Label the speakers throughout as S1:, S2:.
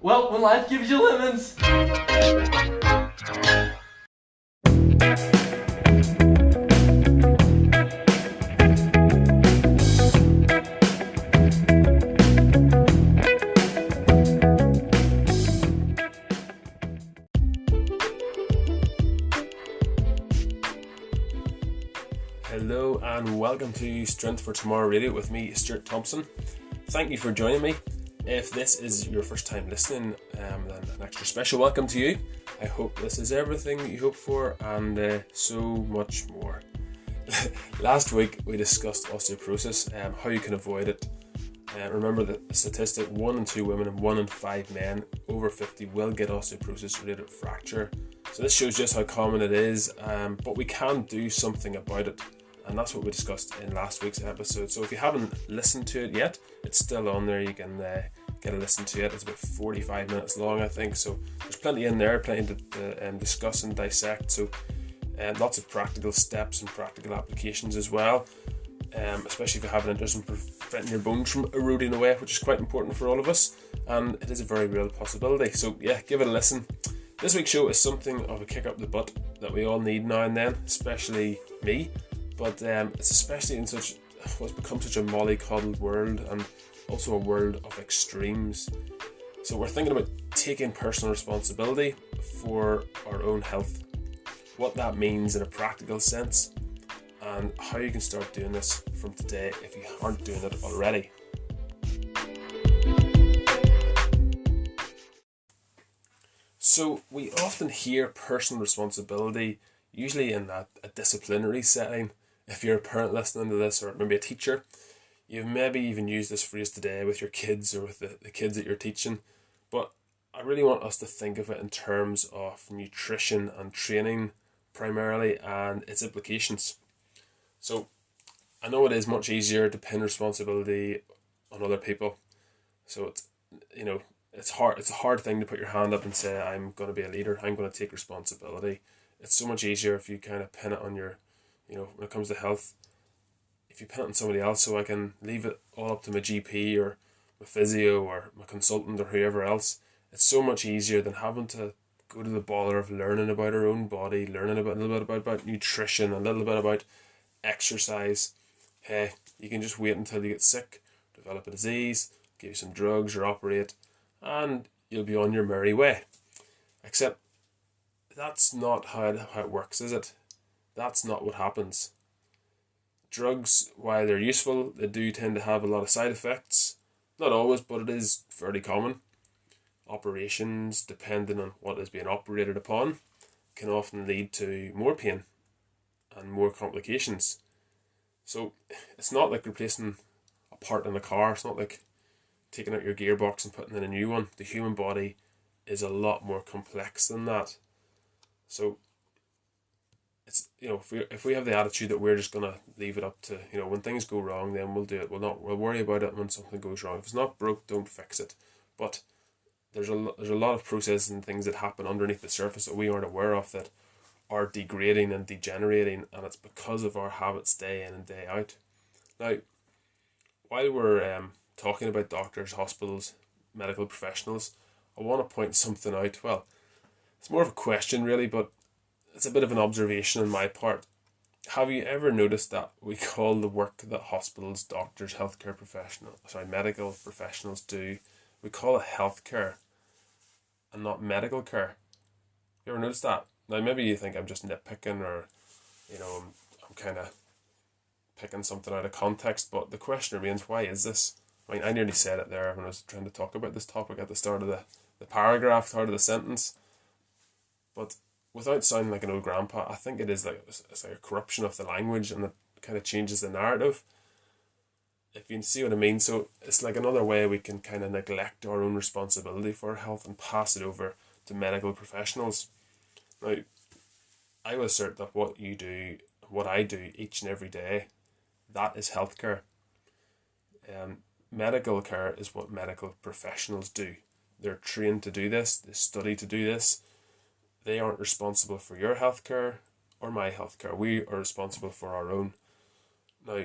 S1: Well, when life gives you lemons.
S2: Hello and welcome to Strength for Tomorrow Radio with me, Stuart Thompson. Thank you for joining me. If this is your first time listening, then an extra special welcome to you. I hope this is everything you hope for and so much more. Last week we discussed osteoporosis, how you can avoid it. Remember that the statistic 1 in 2 women and 1 in 5 men over 50 will get osteoporosis related fracture. So this shows just how common it is, but we can do something about it. And that's what we discussed in last week's episode. So if you haven't listened to it yet, it's still on there. You can get a listen to it. It's about 45 minutes long, I think. So there's plenty in there, plenty to discuss and dissect. So lots of practical steps and practical applications as well. Especially if you have an interest in preventing your bones from eroding away, which is quite important for all of us. And it is a very real possibility. So yeah, give it a listen. This week's show is something of a kick up the butt that we all need now and then, especially me. But it's especially in what's become such a mollycoddled world, and also a world of extremes. So we're thinking about taking personal responsibility for our own health, what that means in a practical sense, and how you can start doing this from today if you aren't doing it already. So we often hear personal responsibility, usually in a disciplinary setting. If you're a parent listening to this, or maybe a teacher, you've maybe even used this phrase today with your kids or with the kids that you're teaching. But I really want us to think of it in terms of nutrition and training primarily, and its implications. So I know it is much easier to pin responsibility on other people. So it's hard. It's a hard thing to put your hand up and say, I'm going to be a leader, I'm going to take responsibility. It's so much easier if you kind of pin it on your, when it comes to health, if you pin it on somebody else, so I can leave it all up to my GP or my physio or my consultant or whoever else. It's so much easier than having to go to the bother of learning about our own body, learning about a little bit about nutrition, a little bit about exercise. Hey, you can just wait until you get sick, develop a disease, give you some drugs or operate, and you'll be on your merry way. Except that's not how it works, is it? That's not what happens. Drugs, while they're useful, they do tend to have a lot of side effects. Not always, but it is fairly common. Operations, depending on what is being operated upon, can often lead to more pain and more complications. So it's not like replacing a part in a car. It's not like taking out your gearbox and putting in a new one. The human body is a lot more complex than that. So it's, if we have the attitude that we're just gonna leave it up to, when things go wrong, then we'll do it. We'll worry about it when something goes wrong. If it's not broke, don't fix it. But there's a lot of processes and things that happen underneath the surface that we aren't aware of that are degrading and degenerating, and it's because of our habits day in and day out. Now, while we're talking about doctors, hospitals, medical professionals, I want to point something out. Well, it's more of a question really, but it's a bit of an observation on my part. Have you ever noticed that we call the work that hospitals, doctors, medical professionals do, we call it healthcare and not medical care? You ever noticed that? Now maybe you think I'm just nitpicking, or I'm kind of picking something out of context, but the question remains, why is this? I mean, I nearly said it there when I was trying to talk about this topic at the start of the paragraph, start of the sentence. But without sounding like an old grandpa, I think it's like a corruption of the language, and it kind of changes the narrative, if you see what I mean. So it's like another way we can kind of neglect our own responsibility for our health and pass it over to medical professionals. Now, I will assert that what you do, what I do each and every day, that is healthcare. Medical care is what medical professionals do. They're trained to do this, they study to do this. They aren't responsible for your healthcare or my healthcare. We are responsible for our own. Now,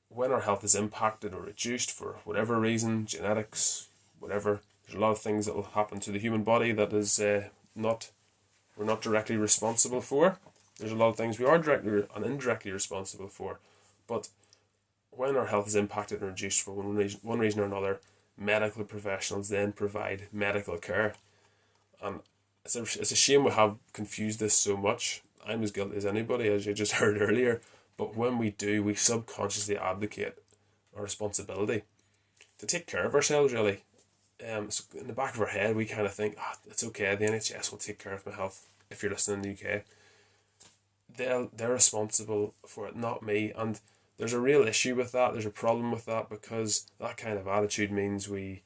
S2: when our health is impacted or reduced for whatever reason, genetics, whatever, There's a lot of things that will happen to the human body that is we're not directly responsible for. There's a lot of things we are directly and indirectly responsible for. But when our health is impacted and reduced for one reason or another, medical professionals then provide medical care. And it's a shame we have confused this so much. I'm as guilty as anybody, as you just heard earlier. But when we do, we subconsciously abdicate our responsibility to take care of ourselves, really. So in the back of our head, we kind of think, it's okay, the NHS will take care of my health. If you're listening in the UK, they're responsible for it, not me. And there's a real issue with that. There's a problem with that, because that kind of attitude means we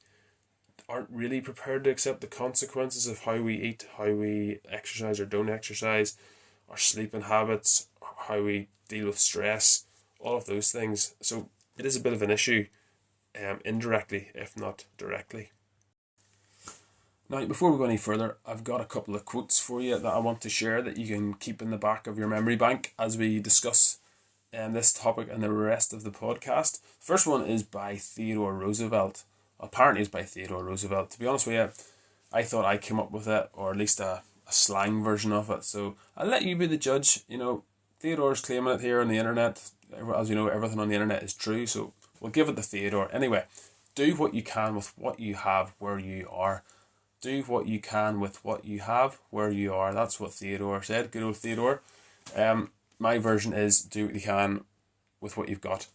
S2: aren't really prepared to accept the consequences of how we eat, how we exercise or don't exercise, our sleeping habits, how we deal with stress, all of those things. So it is a bit of an issue, indirectly, if not directly. Now, before we go any further, I've got a couple of quotes for you that I want to share that you can keep in the back of your memory bank as we discuss this topic and the rest of the podcast. First one is by Theodore Roosevelt. Apparently it's by Theodore Roosevelt. To be honest with you, I thought I came up with it, or at least a slang version of it. So I'll let you be the judge. Theodore's claiming it here on the internet. As you know, everything on the internet is true, so we'll give it to Theodore. Anyway, do what you can with what you have where you are. Do what you can with what you have where you are. That's what Theodore said. Good old Theodore. My version is do what you can with what you've got.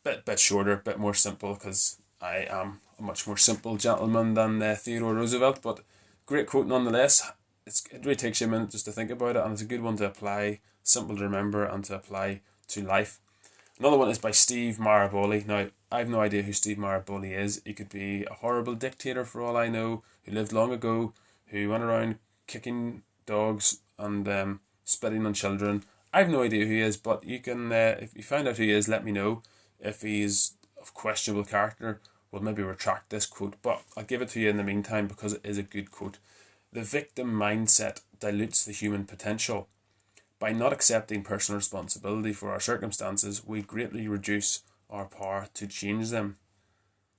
S2: Bit shorter, bit more simple, because I am a much more simple gentleman than Theodore Roosevelt. But great quote nonetheless. It really takes you a minute just to think about it, and it's a good one to apply, simple to remember and to apply to life. Another one is by Steve Maraboli. Now, I have no idea who Steve Maraboli is. He could be a horrible dictator for all I know, who lived long ago, who went around kicking dogs and spitting on children. I have no idea who he is, but you can, if you find out who he is, let me know. If he's of questionable character, we'll maybe retract this quote, but I'll give it to you in the meantime because it is a good quote. The victim mindset dilutes the human potential. By not accepting personal responsibility for our circumstances, we greatly reduce our power to change them.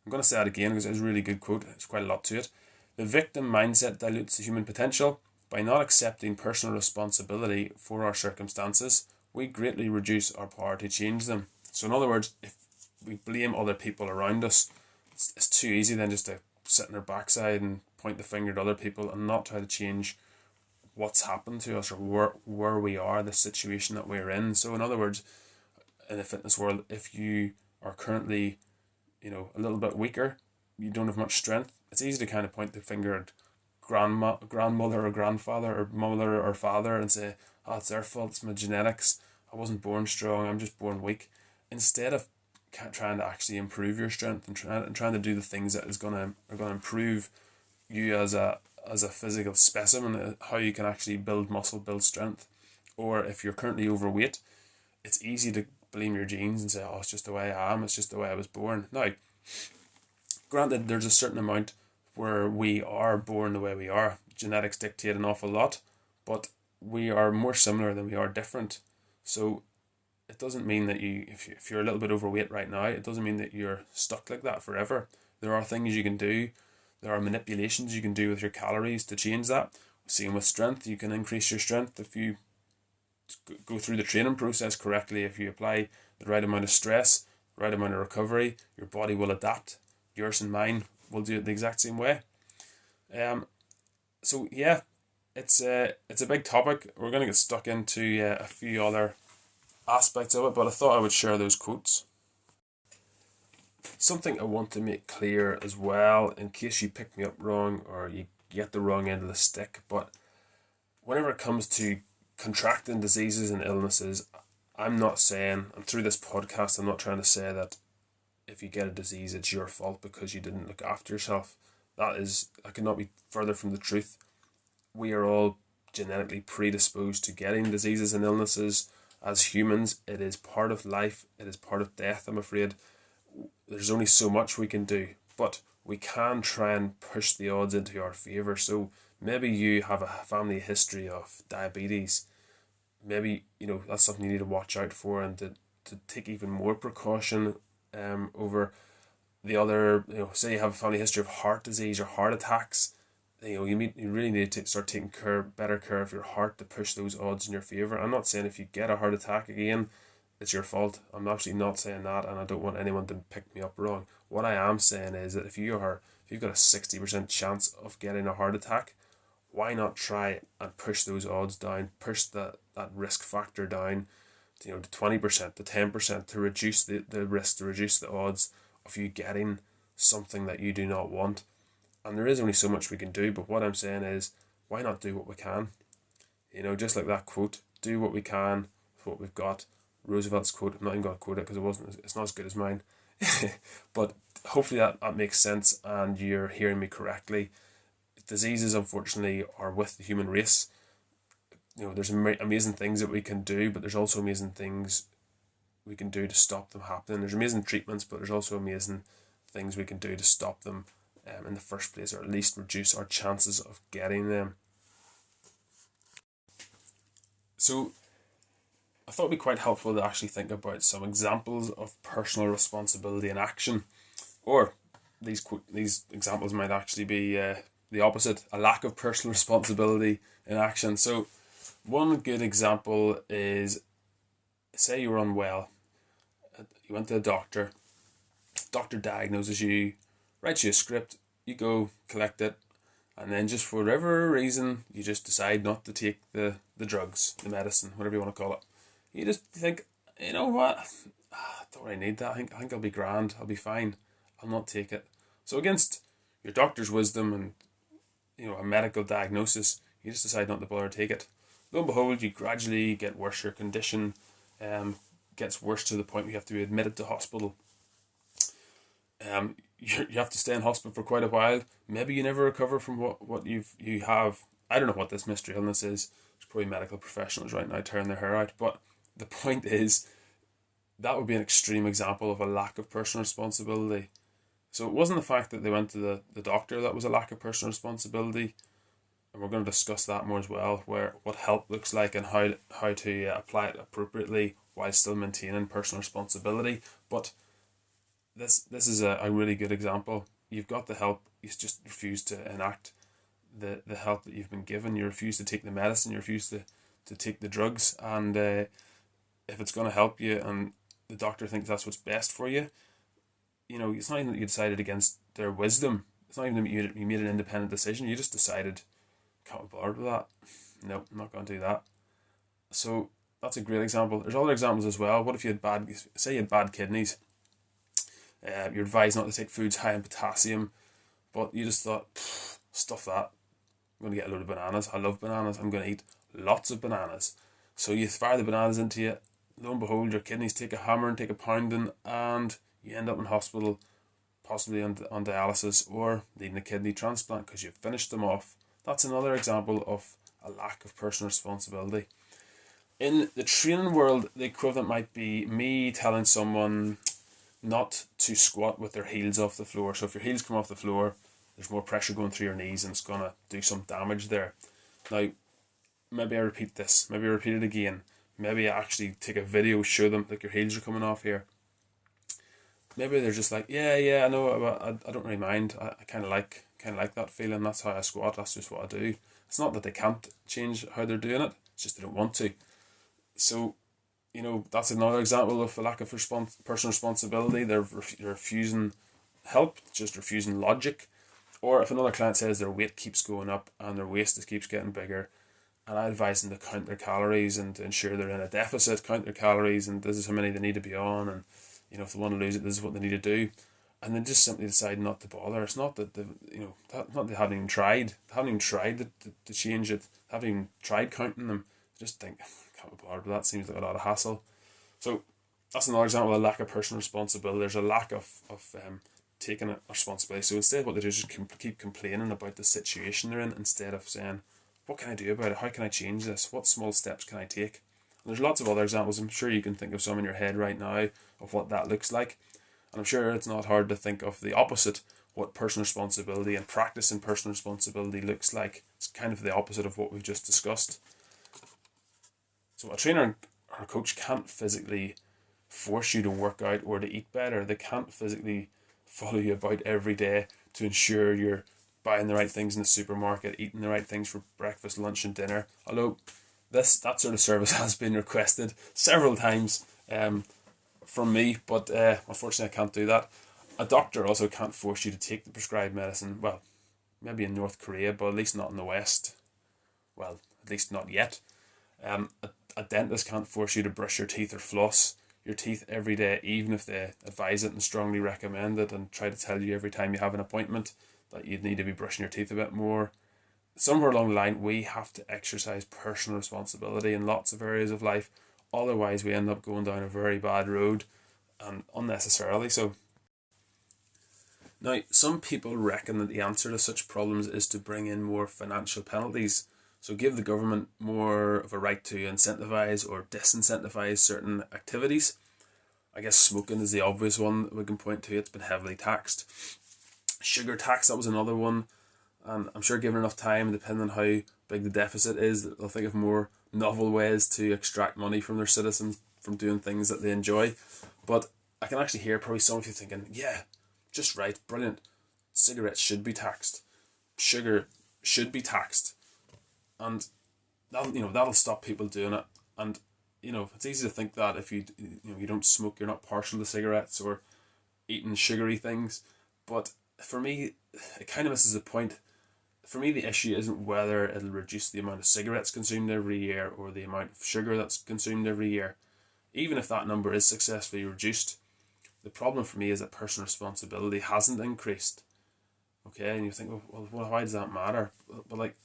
S2: I'm going to say that again because it's a really good quote. There's quite a lot to it. The victim mindset dilutes the human potential. By not accepting personal responsibility for our circumstances, we greatly reduce our power to change them. So in other words, if we blame other people around us, it's too easy then just to sit in our backside and point the finger at other people and not try to change what's happened to us or where we are, the situation that we're in. So in other words, in the fitness world, if you are currently, a little bit weaker, you don't have much strength, it's easy to kind of point the finger at grandmother or grandfather or mother or father and say, it's their fault, it's my genetics, I wasn't born strong, I'm just born weak. Instead of trying to actually improve your strength and trying to do the things that are going to improve you as a physical specimen, how you can actually build muscle, build strength. Or if you're currently overweight, it's easy to blame your genes and say, it's just the way I am, it's just the way I was born. Now, granted, there's a certain amount where we are born the way we are. Genetics dictate an awful lot, but we are more similar than we are different. So it doesn't mean that if you're a little bit overweight right now, it doesn't mean that you're stuck like that forever. There are things you can do. There are manipulations you can do with your calories to change that. Same with strength. You can increase your strength if you go through the training process correctly. If you apply the right amount of stress, the right amount of recovery, your body will adapt. Yours and mine will do it the exact same way. So yeah, it's a big topic. We're going to get stuck into a few other aspects of it, but I thought I would share those quotes. Something I want to make clear as well, in case you pick me up wrong or you get the wrong end of the stick, but whenever it comes to contracting diseases and illnesses, I'm not saying, and through this podcast, I'm not trying to say that if you get a disease, it's your fault because you didn't look after yourself. That cannot be further from the truth. We are all genetically predisposed to getting diseases and illnesses. As humans, it is part of life, it is part of death, I'm afraid. There's only so much we can do, but we can try and push the odds into our favour. So maybe you have a family history of diabetes. Maybe, that's something you need to watch out for and to take even more precaution over the other, say you have a family history of heart disease or heart attacks, you really need to start taking better care of your heart to push those odds in your favour. I'm not saying if you get a heart attack again, it's your fault. I'm absolutely not saying that, and I don't want anyone to pick me up wrong. What I am saying is that if you've got a 60% chance of getting a heart attack, why not try and push those odds down, push that risk factor down, to 20%, to 10%, to reduce the risk, to reduce the odds of you getting something that you do not want. And there is only so much we can do, but what I'm saying is, why not do what we can? Just like that quote, do what we can with what we've got. Roosevelt's quote, I'm not even going to quote it because it's not as good as mine. But hopefully that makes sense and you're hearing me correctly. Diseases, unfortunately, are with the human race. There's amazing things that we can do, but there's also amazing things we can do to stop them happening. There's amazing treatments, but there's also amazing things we can do to stop them in the first place, or at least reduce our chances of getting them. So I thought it'd be quite helpful to actually think about some examples of personal responsibility in action, or these examples might actually be the opposite, a lack of personal responsibility in action. So one good example is, say you were unwell, you went to a doctor diagnoses you, writes you a script, you go collect it, and then just for whatever reason, you just decide not to take the drugs, the medicine, whatever you want to call it. You just think, you know what, I don't really need that, I think I'll be grand, I'll be fine, I'll not take it. So against your doctor's wisdom and a medical diagnosis, you just decide not to bother to take it. Lo and behold, you gradually get worse, your condition gets worse to the point where you have to be admitted to hospital. You have to stay in hospital for quite a while. Maybe you never recover from what you have. I don't know what this mystery illness is. There's probably medical professionals right now tearing their hair out. But the point is, that would be an extreme example of a lack of personal responsibility. So it wasn't the fact that they went to the doctor that was a lack of personal responsibility. And we're going to discuss that more as well, what help looks like and how to apply it appropriately while still maintaining personal responsibility. But this is a really good example. You've got the help, you just refuse to enact the help that you've been given. You refuse to take the medicine, you refuse to take the drugs, and if it's going to help you and the doctor thinks that's what's best for you, it's not even that you decided against their wisdom. It's not even that you made an independent decision. You just decided, can't be bothered with that. No, I'm not going to do that. So that's a great example. There's other examples as well. What if you had bad kidneys? You're advised not to take foods high in potassium, but you just thought, stuff that. I'm going to get a load of bananas. I love bananas. I'm going to eat lots of bananas. So you fire the bananas into you. Lo and behold, your kidneys take a hammer and take a pounding, and you end up in hospital, possibly on dialysis or needing a kidney transplant because you've finished them off. That's another example of a lack of personal responsibility. In the training world, the equivalent might be me telling someone not to squat with their heels off the floor. So if your heels come off the floor, there's more pressure going through your knees and it's going to do some damage there. Now, maybe I repeat this. Maybe I repeat it again. Maybe I actually take a video, show them like your heels are coming off here. Maybe they're just like, yeah, I know, I don't really mind. I kind of like that feeling. That's how I squat. That's just what I do. It's not that they can't change how they're doing it. It's just they don't want to. So, that's another example of a lack of personal responsibility. They're refusing help, just refusing logic. Or if another client says their weight keeps going up and their waist keeps getting bigger, and I advise them to count their calories and to ensure they're in a deficit, count their calories, and this is how many they need to be on, and if they want to lose it, this is what they need to do, and then just simply decide not to bother. It's not that they haven't even tried. They haven't even tried to change it. They haven't even tried counting them. They just think, can't be bothered, but that seems like a lot of hassle. So that's another example of a lack of personal responsibility. There's a lack of taking a responsibility. So instead what they do is just keep complaining about the situation they're in instead of saying, what can I do about it? How can I change this? What small steps can I take? And there's lots of other examples. I'm sure you can think of some in your head right now of what that looks like. And I'm sure it's not hard to think of the opposite, what personal responsibility and practicing personal responsibility looks like. It's kind of the opposite of what we've just discussed. So a trainer or a coach can't physically force you to work out or to eat better. They can't physically follow you about every day to ensure you're buying the right things in the supermarket, eating the right things for breakfast, lunch and dinner. Although that sort of service has been requested several times from me, but unfortunately I can't do that. A doctor also can't force you to take the prescribed medicine. Well, maybe in North Korea, but at least not in the West. Well, at least not yet. A dentist can't force you to brush your teeth or floss your teeth every day, even if they advise it and strongly recommend it and try to tell you every time you have an appointment that you'd need to be brushing your teeth a bit more. Somewhere along the line, we have to exercise personal responsibility in lots of areas of life. Otherwise, we end up going down a very bad road, and unnecessarily so. Now, some people reckon that the answer to such problems is to bring in more financial penalties. So give the government more of a right to incentivise or disincentivise certain activities. I guess smoking is the obvious one that we can point to. It's been heavily taxed. Sugar tax, that was another one. And I'm sure given enough time, depending on how big the deficit is, they'll think of more novel ways to extract money from their citizens from doing things that they enjoy. But I can actually hear probably some of you thinking, yeah, just right, brilliant. Cigarettes should be taxed. Sugar should be taxed. And that'll stop people doing it. And it's easy to think that if you don't smoke, you're not partial to cigarettes or eating sugary things. But for me, it kind of misses the point. For me, the issue isn't whether it'll reduce the amount of cigarettes consumed every year or the amount of sugar that's consumed every year. Even if that number is successfully reduced, the problem for me is that personal responsibility hasn't increased. Okay, and you think, well, why does that matter? But like,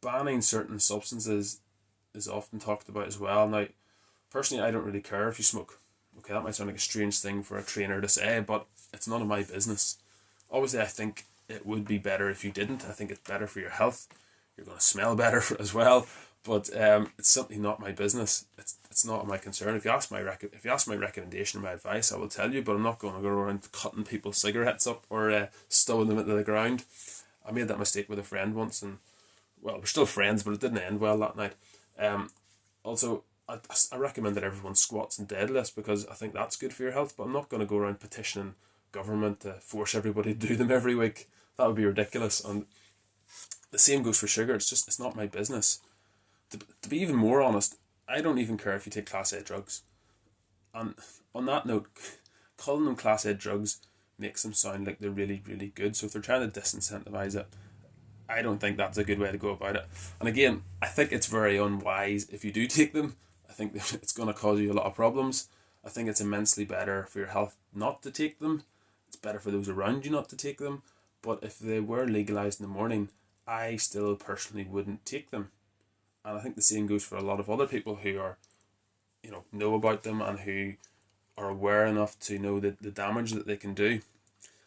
S2: banning certain substances is often talked about as well. Now, personally, I don't really care if you smoke. Okay, that might sound like a strange thing for a trainer to say, but it's none of my business. Obviously, I think it would be better if you didn't. I think it's better for your health. You're going to smell better as well. But it's simply not my business. It's not my concern. If you ask my recommendation or my advice, I will tell you. But I'm not going to go around cutting people's cigarettes up or stowing them into the ground. I made that mistake with a friend once, and well, we're still friends, but it didn't end well that night. Also, I recommend that everyone squats and deadlifts because I think that's good for your health. But I'm not going to go around petitioning government to force everybody to do them every week. That would be ridiculous. And the same goes for sugar. It's not my business. To be even more honest, I don't even care if you take Class A drugs. And on that note, calling them Class A drugs makes them sound like they're really, really good. So if they're trying to disincentivise it, I don't think that's a good way to go about it. And again, I think it's very unwise if you do take them. I think it's going to cause you a lot of problems. I think it's immensely better for your health not to take them. It's better for those around you not to take them. But if they were legalised in the morning, I still personally wouldn't take them. And I think the same goes for a lot of other people who are, know about them and who are aware enough to know the damage that they can do.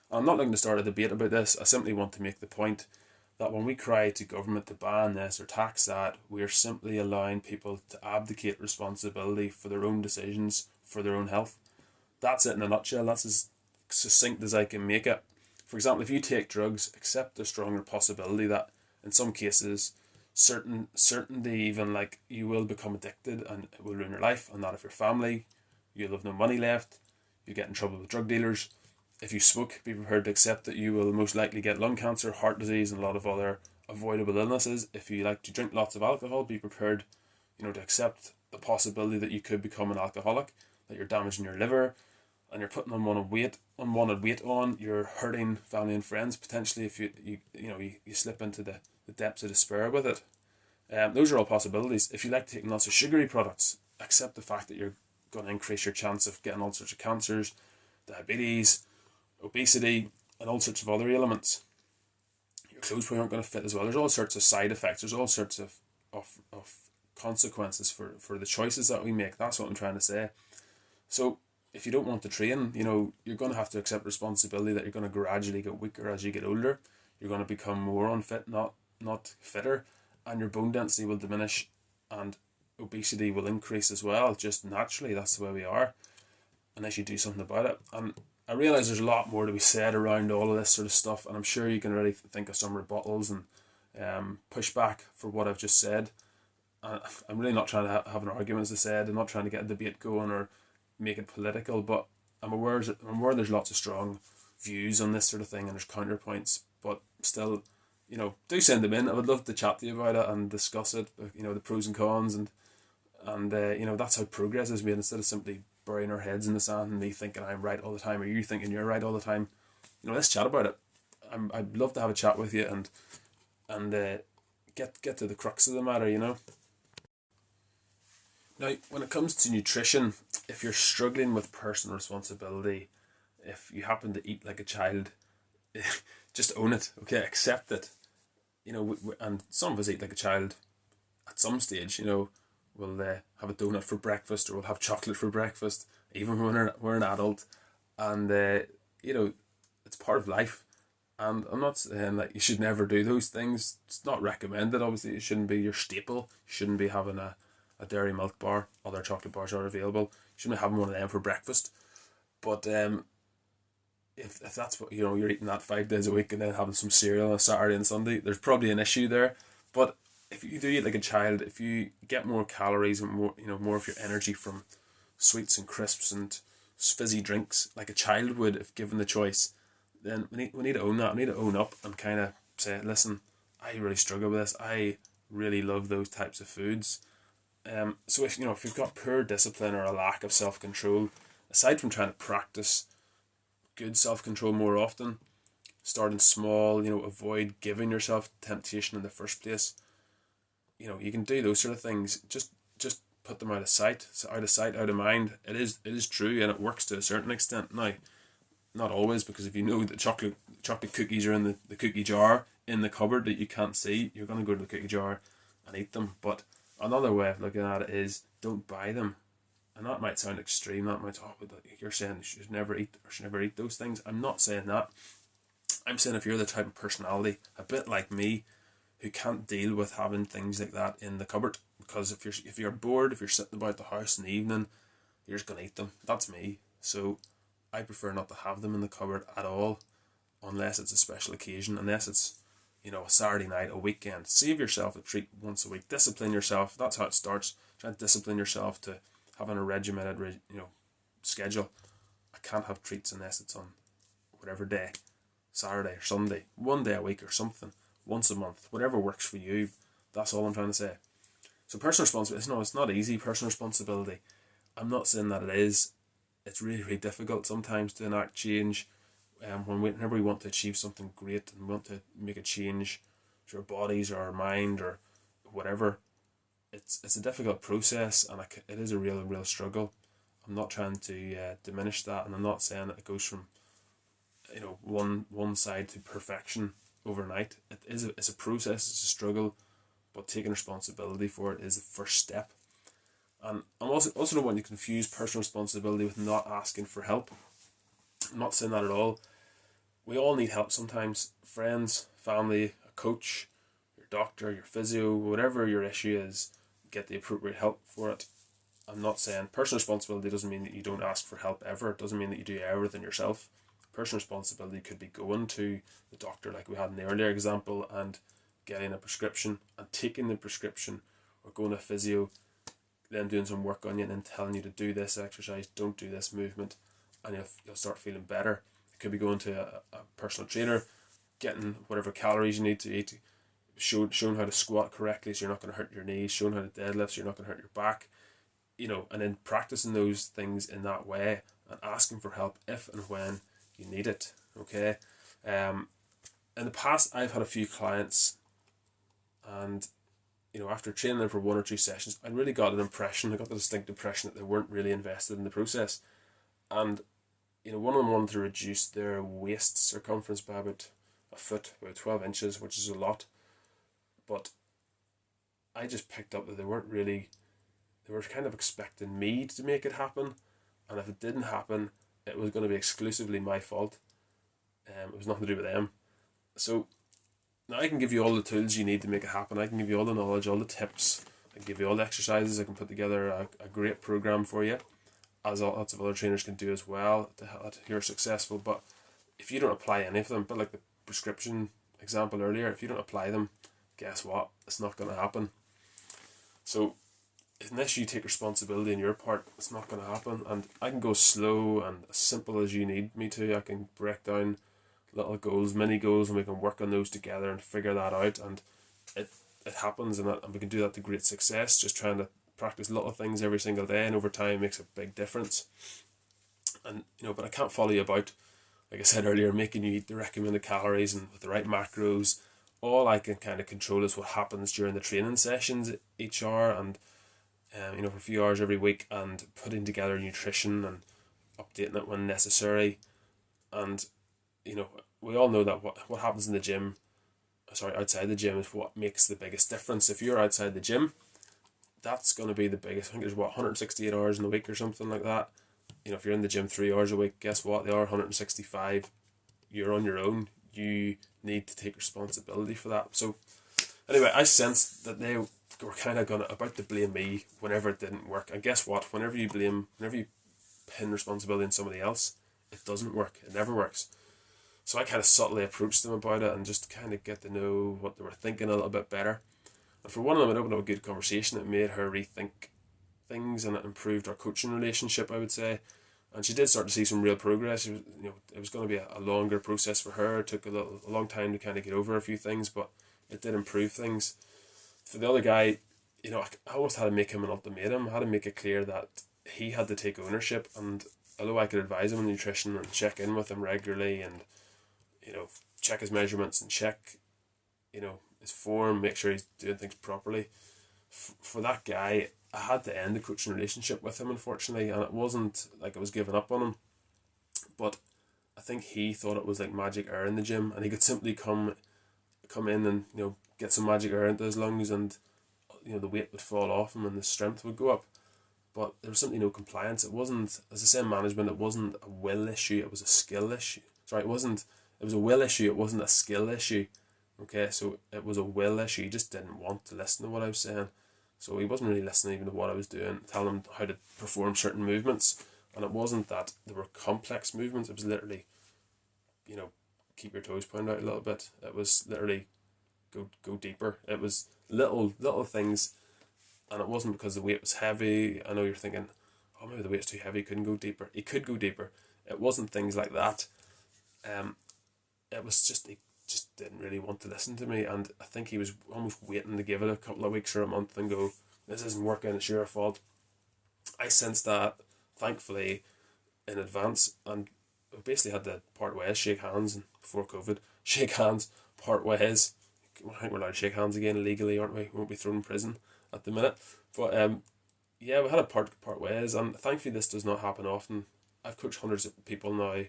S2: I'm not looking to start a debate about this. I simply want to make the point that when we cry to government to ban this or tax that, we are simply allowing people to abdicate responsibility for their own decisions, for their own health. That's it in a nutshell. That's as succinct as I can make it. For example, if you take drugs, accept the stronger possibility that in some cases, certainty even like you will become addicted and it will ruin your life, and that if your family, you'll have no money left, you get in trouble with drug dealers. If you smoke, be prepared to accept that you will most likely get lung cancer, heart disease, and a lot of other avoidable illnesses. If you like to drink lots of alcohol, be prepared, to accept the possibility that you could become an alcoholic, that you're damaging your liver, and you're putting unwanted weight on. You're hurting family and friends potentially if you slip into the depths of despair with it. Those are all possibilities. If you like to take lots of sugary products, accept the fact that you're going to increase your chance of getting all sorts of cancers, diabetes, obesity, and all sorts of other ailments. Your clothes probably aren't going to fit as well. There's all sorts of side effects. There's all sorts of consequences for the choices that we make. That's what I'm trying to say. So if you don't want to train, you're going to have to accept responsibility that you're going to gradually get weaker as you get older. You're going to become more unfit, not fitter, and your bone density will diminish and obesity will increase as well, just naturally. That's the way we are, unless you do something about it. And I realise there's a lot more to be said around all of this sort of stuff, and I'm sure you can really think of some rebuttals and pushback for what I've just said. I'm really not trying to have an argument, as I said. I'm not trying to get a debate going or make it political, but I'm aware there's lots of strong views on this sort of thing, and there's counterpoints, but still, do send them in. I would love to chat to you about it and discuss it, the pros and cons, and that's how progress is made, instead of simply burying our heads in the sand and me thinking I'm right all the time or you thinking you're right all the time. Let's chat about it. I'd love to have a chat with you and get to the crux of the matter. Now, when it comes to nutrition, if you're struggling with personal responsibility, if you happen to eat like a child, just own it. Okay, accept it. And some of us eat like a child at some stage. We'll have a donut for breakfast, or we'll have chocolate for breakfast, even when we're an adult, and it's part of life. And I'm not saying that you should never do those things. It's not recommended. Obviously, it shouldn't be your staple. You shouldn't be having a dairy milk bar. Other chocolate bars are available. You shouldn't be having one of them for breakfast. But if that's what you're eating that 5 days a week and then having some cereal on a Saturday and Sunday, there's probably an issue there. But if you do eat like a child, if you get more calories and more of your energy from sweets and crisps and fizzy drinks like a child would if given the choice, then we need to own that. We need to own up and kind of say, listen, I really struggle with this. I really love those types of foods. So if you've got poor discipline or a lack of self-control, aside from trying to practice good self-control more often, starting small, avoid giving yourself temptation in the first place. You can do those sort of things. Just put them out of sight, out of mind. It is true, and it works to a certain extent. Now, not always, because if you know that chocolate cookies are in the cookie jar in the cupboard that you can't see, you're going to go to the cookie jar and eat them. But another way of looking at it is, don't buy them. And that might sound extreme. That might, you're saying you should never eat those things. I'm not saying that. I'm saying if you're the type of personality, a bit like me, who can't deal with having things like that in the cupboard, because if you're bored, if you're sitting about the house in the evening, you're just going to eat them. That's me. So I prefer not to have them in the cupboard at all, unless it's a special occasion, unless it's, a Saturday night, a weekend. Save yourself a treat once a week. Discipline yourself. That's how it starts. Try to discipline yourself to having a regimented, schedule. I can't have treats unless it's on whatever day, Saturday or Sunday, one day a week or something, once a month, whatever works for you. That's all I'm trying to say. So personal responsibility, it's not easy, personal responsibility. I'm not saying that it is. It's really, really difficult sometimes to enact change. Whenever we want to achieve something great and we want to make a change to our bodies or our mind or whatever, it's a difficult process, and it is a real struggle. I'm not trying to diminish that, and I'm not saying that it goes from one side to perfection overnight. It's a process, it's a struggle, but taking responsibility for it is the first step. And I also don't want you to confuse personal responsibility with not asking for help. I'm not saying that at all. We all need help sometimes. Friends, family, a coach, your doctor, your physio, whatever your issue is, get the appropriate help for it. I'm not saying personal responsibility doesn't mean that you don't ask for help ever. It doesn't mean that you do everything yourself. Personal responsibility could be going to the doctor, like we had in the earlier example, and getting a prescription and taking the prescription, or going to physio, then doing some work on you and then telling you to do this exercise, don't do this movement, and you'll start feeling better. It could be going to a personal trainer, getting whatever calories you need to eat, shown how to squat correctly so you're not going to hurt your knees, shown how to deadlift so you're not going to hurt your back, and then practicing those things in that way and asking for help if and when you need it. Okay. In the past, I've had a few clients, and after training them for 1 or 2 sessions, I really got the distinct impression that they weren't really invested in the process. And one of them wanted to reduce their waist circumference by about a foot, about 12 inches, which is a lot. But I just picked up that they were kind of expecting me to make it happen, and if it didn't happen, it was going to be exclusively my fault. It was nothing to do with them. So now I can give you all the tools you need to make it happen. I can give you all the knowledge, all the tips. I can give you all the exercises. I can put together a great program for you, as lots of other trainers can do as well, to you're successful. But if you don't apply any of them, but like the prescription example earlier, if you don't apply them, guess what? It's not going to happen. So unless you take responsibility on your part, it's not going to happen. And I can go slow and as simple as you need me to. I can break down little goals, mini goals, and we can work on those together and figure that out. And it happens, and we can do that to great success. Just trying to practice little things every single day, and over time makes a big difference. And but I can't follow you about, like I said earlier, making you eat the recommended calories and with the right macros. All I can kind of control is what happens during the training sessions each hour, and for a few hours every week, and putting together nutrition and updating it when necessary. And we all know that what happens in the gym, outside the gym, is what makes the biggest difference. If you're outside the gym, that's going to be the biggest. I think there's 168 hours in the week or something like that. If you're in the gym 3 hours a week, guess what? They are 165. You're on your own. You need to take responsibility for that. So anyway, I sensed that they were kind of about to blame me whenever it didn't work. And guess what? Whenever you pin responsibility on somebody else, it doesn't work. It never works. So I kind of subtly approached them about it and just kind of get to know what they were thinking a little bit better. And for one of them, it opened up a good conversation. It made her rethink things, and it improved our coaching relationship, I would say. And she did start to see some real progress. It was going to be a longer process for her. It took a long time to kind of get over a few things, but it did improve things. For the other guy, I almost had to make him an ultimatum. I had to make it clear that he had to take ownership. And although I could advise him on nutrition and check in with him regularly, and check his measurements and check his form, make sure he's doing things properly, for that guy, I had to end the coaching relationship with him, unfortunately. And it wasn't like I was giving up on him, but I think he thought it was like magic air in the gym, and he could simply come in and get some magic air into his lungs, and the weight would fall off him and the strength would go up. But there was simply no compliance. It wasn't, as I say, management. It wasn't a will issue. It was a skill issue. Sorry, it was a will issue. It wasn't a skill issue. Okay, so it was a will issue. He just didn't want to listen to what I was saying. So he wasn't really listening even to what I was doing, telling him how to perform certain movements. And it wasn't that they were complex movements. It was literally, keep your toes pointed out a little bit. It was literally go deeper. It was little things, and it wasn't because the weight was heavy. I know you're thinking, oh, maybe the weight's too heavy, he couldn't go deeper. He could go deeper. It wasn't things like that. It was just, he just didn't really want to listen to me, and I think he was almost waiting to give it a couple of weeks or a month and go, this isn't working, it's your fault. I sensed that, thankfully, in advance, and we basically had to part ways, shake hands, and before COVID, shake hands, part ways. I think we're allowed to shake hands again legally, aren't we? We won't be thrown in prison at the minute. But yeah, we had to part ways, and thankfully this does not happen often. I've coached hundreds of people now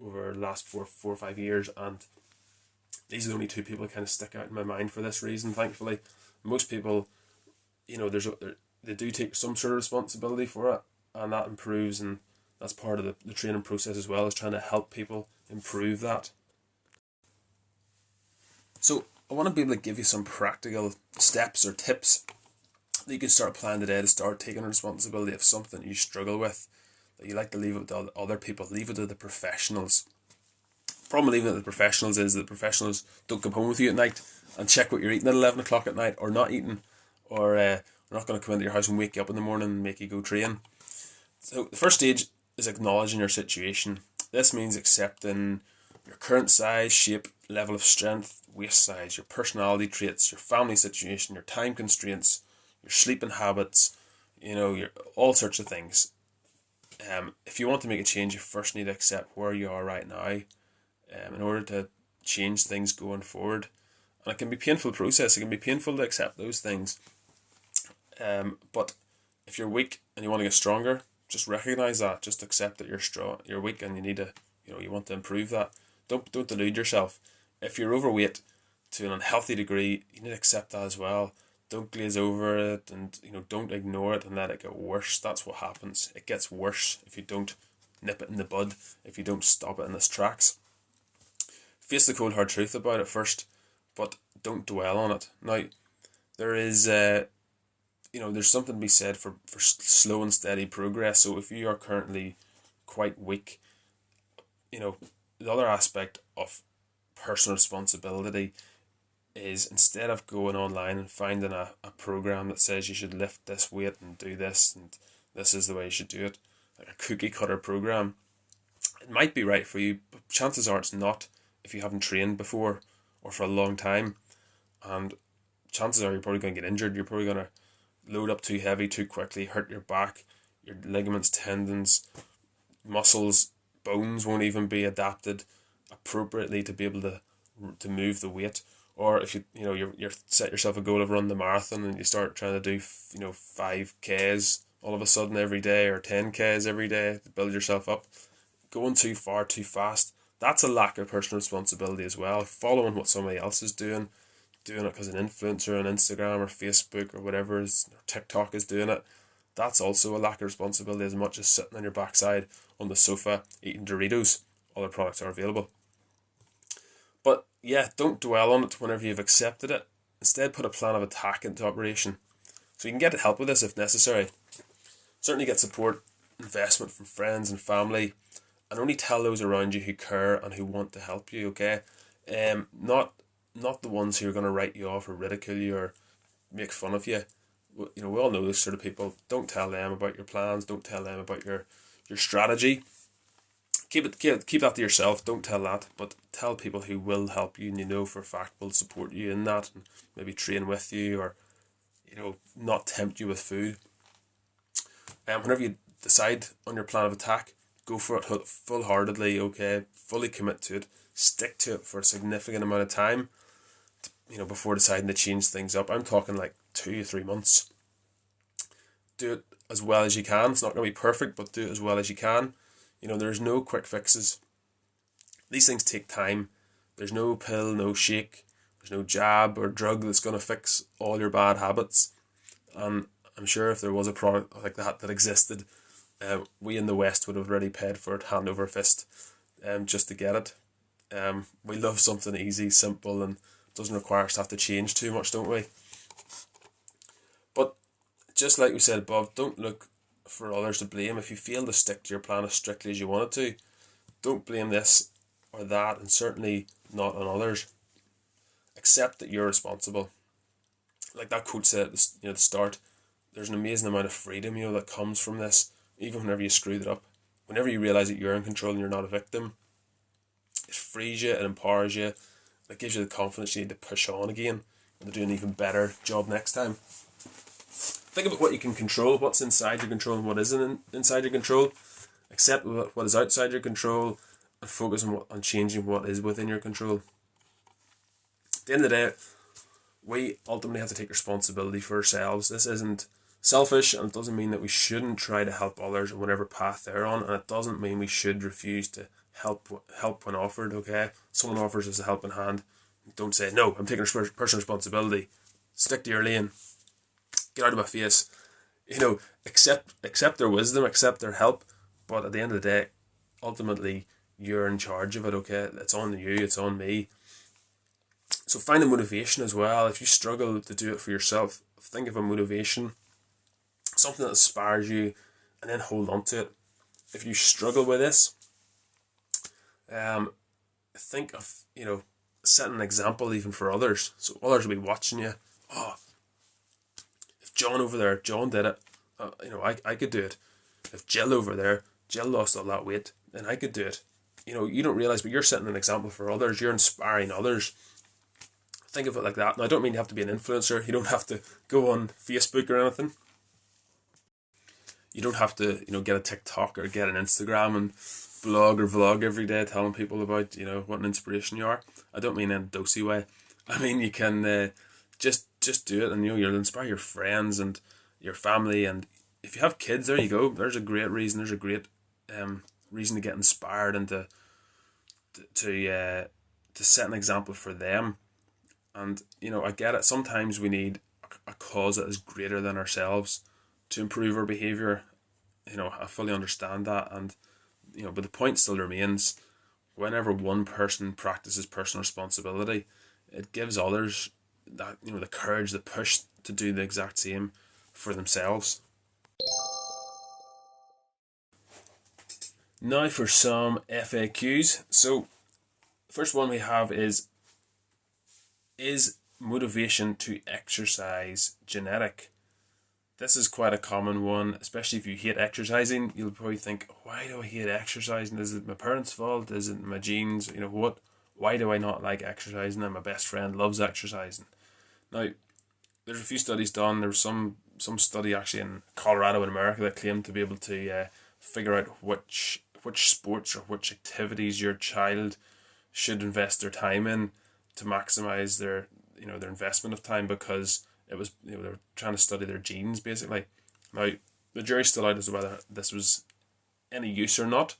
S2: over the last four or 5 years, and these are the only two people that kind of stick out in my mind for this reason, thankfully. Most people, they do take some sort of responsibility for it, and that improves, and that's part of the training process as well, is trying to help people improve that. So I want to be able to give you some practical steps or tips that you can start applying today to start taking responsibility of something you struggle with, that you like to leave it to other people, leave it to the professionals. The problem with leaving it to the professionals is that the professionals don't come home with you at night and check what you're eating at 11 o'clock at night, or not eating, or they're not going to come into your house and wake you up in the morning and make you go train. So the first stage is acknowledging your situation. This means accepting your current size, shape, level of strength, waist size, your personality traits, your family situation, your time constraints, your sleeping habits, your all sorts of things. If you want to make a change, you first need to accept where you are right now, in order to change things going forward. And it can be a painful process. It can be painful to accept those things. But if you're weak and you want to get stronger, just recognize that. Just accept that you're weak, and you need to, you want to improve that. Don't delude yourself. If you're overweight to an unhealthy degree, you need to accept that as well. Don't glaze over it, and don't ignore it and let it get worse. That's what happens. It gets worse if you don't nip it in the bud, if you don't stop it in its tracks. Face the cold hard truth about it first, but don't dwell on it. Now, there is there's something to be said for slow and steady progress. So if you are currently quite weak, the other aspect of personal responsibility is instead of going online and finding a program that says you should lift this weight and do this and this is the way you should do it, like a cookie cutter program, it might be right for you, but chances are it's not if you haven't trained before or for a long time. And chances are you're probably going to get injured. You're probably going to load up too heavy too quickly, hurt your back, your ligaments, tendons, muscles, bones won't even be adapted appropriately to be able to move the weight. Or if you're set yourself a goal of run the marathon and you start trying to do 5Ks all of a sudden every day or 10Ks every day to build yourself up, going too far too fast, that's a lack of personal responsibility as well. Following what somebody else is doing it because an influencer on Instagram or Facebook or whatever is, or TikTok is doing it, that's also a lack of responsibility as much as sitting on your backside on the sofa eating Doritos. Other products are available. But yeah, don't dwell on it whenever you've accepted it. Instead, put a plan of attack into operation. So you can get help with this if necessary. Certainly get support, investment from friends and family, and only tell those around you who care and who want to help you, okay? Not the ones who are going to write you off or ridicule you or make fun of you. We all know those sort of people. Don't tell them about your plans. Don't tell them about your strategy. Keep that to yourself. Don't tell that, but tell people who will help you and you know for a fact will support you in that and maybe train with you or not tempt you with food. And whenever you decide on your plan of attack, go for it full-heartedly. Okay, fully commit to it. Stick to it for a significant amount of time. Before deciding to change things up. I'm talking like 2 to 3 months. Do it as well as you can. It's not going to be perfect, but do it as well as you can. There's no quick fixes. These things take time. There's no pill, no shake. There's no jab or drug that's going to fix all your bad habits. And I'm sure if there was a product like that existed, we in the West would have already paid for it hand over fist just to get it. We love something easy, simple, and doesn't require us to have to change too much, don't we? But just like we said above, don't look for others to blame. If you fail to stick to your plan as strictly as you wanted to, don't blame this or that, and certainly not on others. Accept that you're responsible. Like that quote said at the start, there's an amazing amount of freedom that comes from this, even whenever you screwed it up. Whenever you realise that you're in control and you're not a victim, it frees you, it empowers you, it gives you the confidence you need to push on again and to do an even better job next time. Think about what you can control, what's inside your control and what isn't inside your control. Accept what is outside your control and focus on changing what is within your control. At the end of the day, we ultimately have to take responsibility for ourselves. This isn't selfish, and it doesn't mean that we shouldn't try to help others on whatever path they're on, and it doesn't mean we should refuse to help when offered, okay? Someone offers us a helping hand. Don't say, no, I'm taking personal responsibility. Stick to your lane. Get out of my face. Accept their wisdom, accept their help, but at the end of the day, ultimately, you're in charge of it, okay? It's on you, it's on me. So find a motivation as well. If you struggle to do it for yourself, think of a motivation, something that inspires you, and then hold on to it. If you struggle with this, think of setting an example even for others, so others will be watching you. Oh, if John did it, I could do it. If Jill over there, Jill lost all that weight, then I could do it. You don't realise, but you're setting an example for others. You're inspiring others. Think of it like that. Now, I don't mean you have to be an influencer. You don't have to go on Facebook or anything. You don't have to, get a TikTok or get an Instagram and blog or vlog every day telling people about, what an inspiration you are. I don't mean in a dosy way. I mean, you can just do it, and you'll inspire your friends and your family. And if you have kids, there you go. There's a great reason. There's a great reason to get inspired and to set an example for them. And I get it. Sometimes we need a cause that is greater than ourselves to improve our behaviour. I fully understand that, and but the point still remains: whenever one person practices personal responsibility, it gives others that the courage, the push to do the exact same for themselves. Now for some FAQs. So, first one we have is motivation to exercise genetic? This is quite a common one, especially if you hate exercising. You'll probably think, why do I hate exercising? Is it my parents' fault? Is it my genes? What? Why do I not like exercising? And my best friend loves exercising. Now, there's a few studies done. There was some study actually in Colorado in America that claimed to be able to figure out which sports or which activities your child should invest their time in to maximize their investment of time, because it was they were trying to study their genes basically. Now the jury's still out as to whether this was any use or not,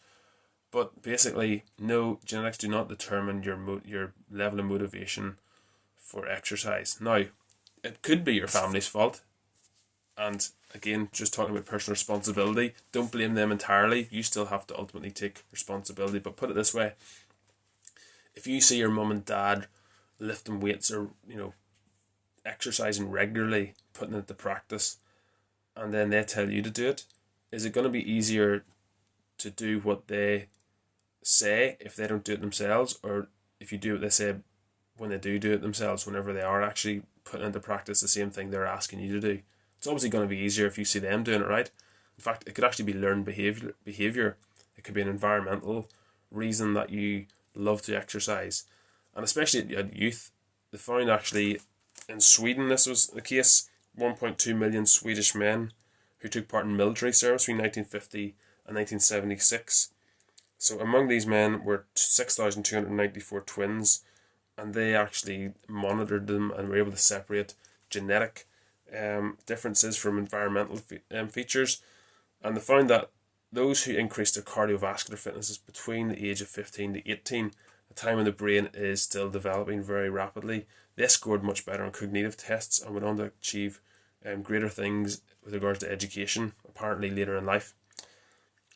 S2: but basically no, genetics do not determine your level of motivation for exercise. Now it could be your family's fault, and again, just talking about personal responsibility, don't blame them entirely. You still have to ultimately take responsibility. But put it this way, if you see your mum and dad lifting weights or exercising regularly, putting it to practice, and then they tell you to do it, is it going to be easier to do what they say if they don't do it themselves, or if you do what they say when they do it themselves, whenever they are actually putting into practice the same thing they're asking you to do? It's obviously going to be easier if you see them doing it, right? In fact, it could actually be learned behavior. It could be an environmental reason that you love to exercise. And especially at youth, they found actually in Sweden this was the case, 1.2 million Swedish men who took part in military service between 1950 and 1976. So among these men were 6,294 twins, and they actually monitored them and were able to separate genetic differences from environmental features. And they found that those who increased their cardiovascular fitness is between the age of 15 to 18, a time when the brain is still developing very rapidly. They scored much better on cognitive tests and went on to achieve greater things with regards to education, apparently later in life.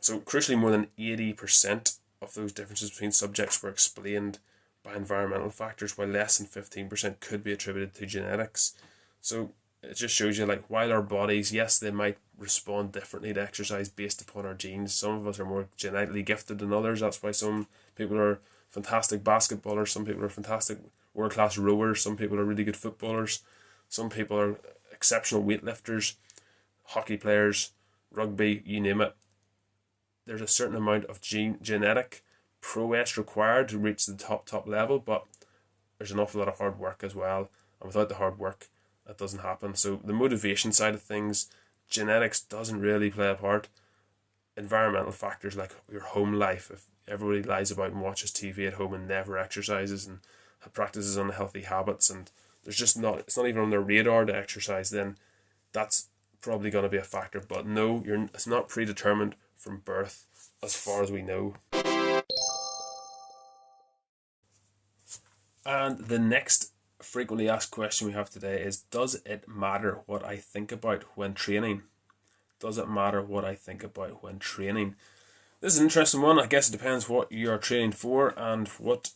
S2: So crucially, more than 80% of those differences between subjects were explained by environmental factors, while less than 15% could be attributed to genetics. So it just shows you, like, while our bodies, yes, they might respond differently to exercise based upon our genes. Some of us are more genetically gifted than others. That's why some people are fantastic basketballers, some people are fantastic world-class rowers, some people are really good footballers, some people are exceptional weightlifters, hockey players, rugby, you name it. There's a certain amount of genetic prowess required to reach the top level, but there's an awful lot of hard work as well, and without the hard work, that doesn't happen. So the motivation side of things, genetics doesn't really play a part. Environmental factors like your home life, if everybody lies about and watches TV at home and never exercises and practices unhealthy habits, and it's not even on their radar to exercise, then that's probably going to be a factor. But no, it's not predetermined from birth as far as we know. And the next frequently asked question we have today is, does it matter what I think about when training? Does it matter what I think about when training? This is an interesting one. I guess it depends what you are training for and what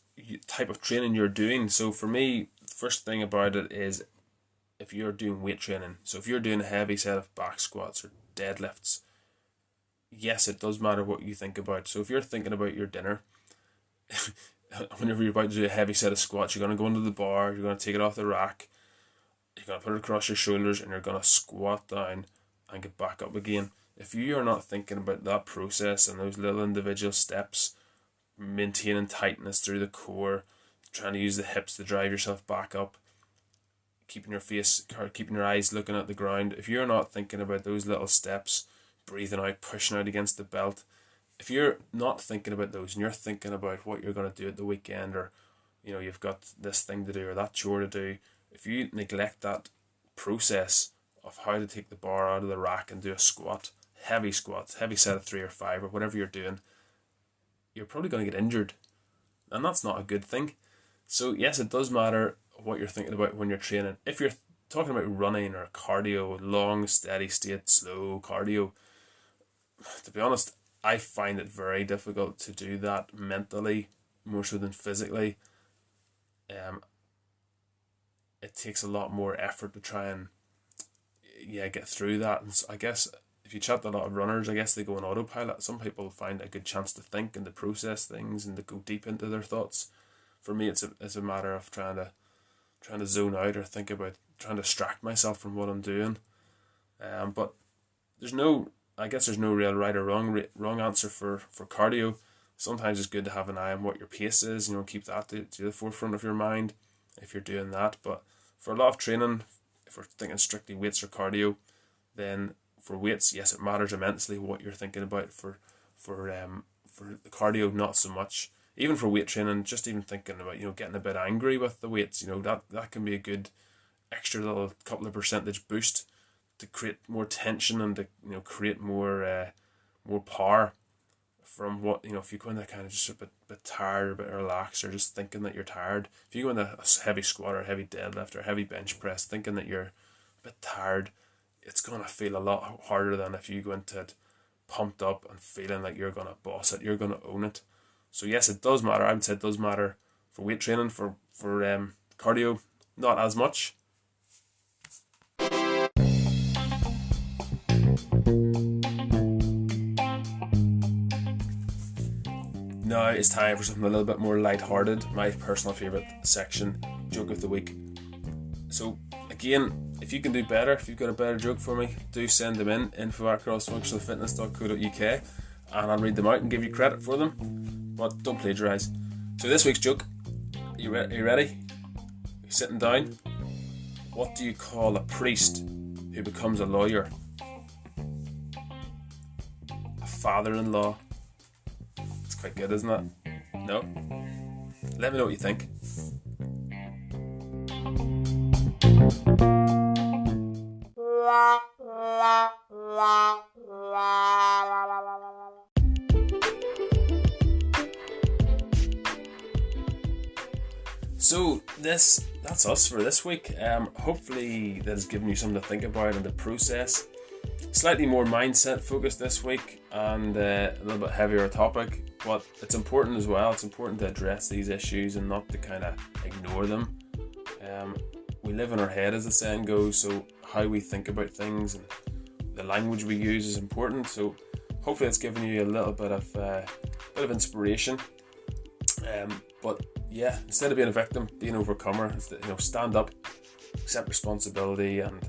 S2: type of training you're doing. So for me, the first thing about it is if you're doing weight training. So if you're doing a heavy set of back squats or deadlifts, yes, it does matter what you think about. So if you're thinking about your dinner, whenever you're about to do a heavy set of squats, you're going to go under the bar, you're going to take it off the rack, you're going to put it across your shoulders, and you're going to squat down and get back up again. If you are not thinking about that process and those little individual steps, maintaining tightness through the core, trying to use the hips to drive yourself back up, keeping your eyes looking at the ground, if you're not thinking about those little steps, breathing out, pushing out against the belt, if you're not thinking about those and you're thinking about what you're going to do at the weekend, or you've got this thing to do or that chore to do, if you neglect that process of how to take the bar out of the rack and do a heavy set of 3 or 5 or whatever you're doing, you're probably going to get injured, and that's not a good thing. So yes, it does matter what you're thinking about when you're training. If you're talking about running or cardio, long, steady state, slow cardio, to be honest, I find it very difficult to do that mentally more so than physically. It takes a lot more effort to try and get through that. And I guess if you chat to a lot of runners, I guess they go on autopilot. Some people find a good chance to think and to process things and to go deep into their thoughts. For me, it's a matter of trying to trying to zone out or think about trying to distract myself from what I'm doing. But there's no real right or wrong answer for cardio. Sometimes it's good to have an eye on what your pace is, keep that to the forefront of your mind if you're doing that. But for a lot of training, if we're thinking strictly weights or cardio, then for weights, yes, it matters immensely what you're thinking about. For the cardio, not so much. Even for weight training, just even thinking about getting a bit angry with the weights, that can be a good extra little couple of percentage boost to create more tension and to create more power from what if you go into kind of just a bit tired or a bit relaxed or just thinking that you're tired. If you go into a heavy squat or a heavy deadlift or a heavy bench press thinking that you're a bit tired, it's going to feel a lot harder than if you go into it pumped up and feeling like you're going to boss it, you're going to own it. So yes, it does matter. I would say it does matter for weight training. For cardio, not as much. Now it's time for something a little bit more light-hearted. My personal favourite section, joke of the week. So again, if you can do better, if you've got a better joke for me, do send them in, info@crossfunctionalfitness.co.uk, and I'll read them out and give you credit for them, but don't plagiarise. So this week's joke, are you ready? You're sitting down. What do you call a priest who becomes a lawyer? A father-in-law. It's quite good, isn't it? No? Let me know what you think. So that's us for this week. Hopefully that has given you something to think about and to process. Slightly more mindset focused this week and a little bit heavier topic, but it's important as well. It's important to address these issues and not to kind of ignore them. We live in our head, as the saying goes, so how we think about things and the language we use is important. So hopefully it's given you a little bit of inspiration. But yeah, instead of being a victim, be an overcomer. Stand up, accept responsibility and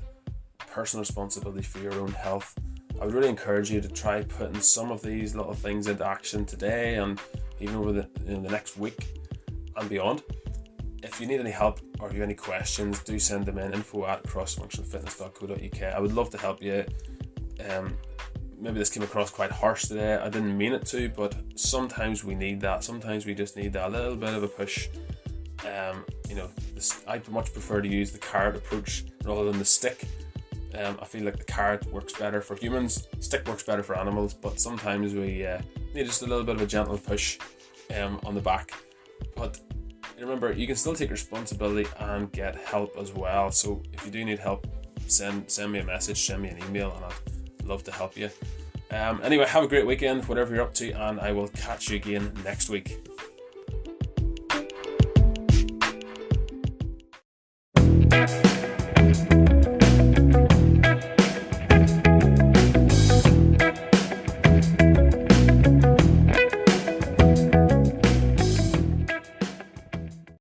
S2: personal responsibility for your own health. I would really encourage you to try putting some of these little things into action today and even over the next week and beyond. If you need any help or if you have any questions, do send them in, info@crossfunctionalfitness.co.uk. I would love to help you. Maybe this came across quite harsh today. I didn't mean it to, but sometimes we need that. Sometimes we just need that little bit of a push. I much prefer to use the carrot approach rather than the stick. I feel like the carrot works better for humans, stick works better for animals, but sometimes we need just a little bit of a gentle push on the back. But remember, you can still take responsibility and get help as well. So if you do need help, send me a message, send me an email, and I'd love to help you. Anyway, have a great weekend, whatever you're up to, and I will catch you again next week.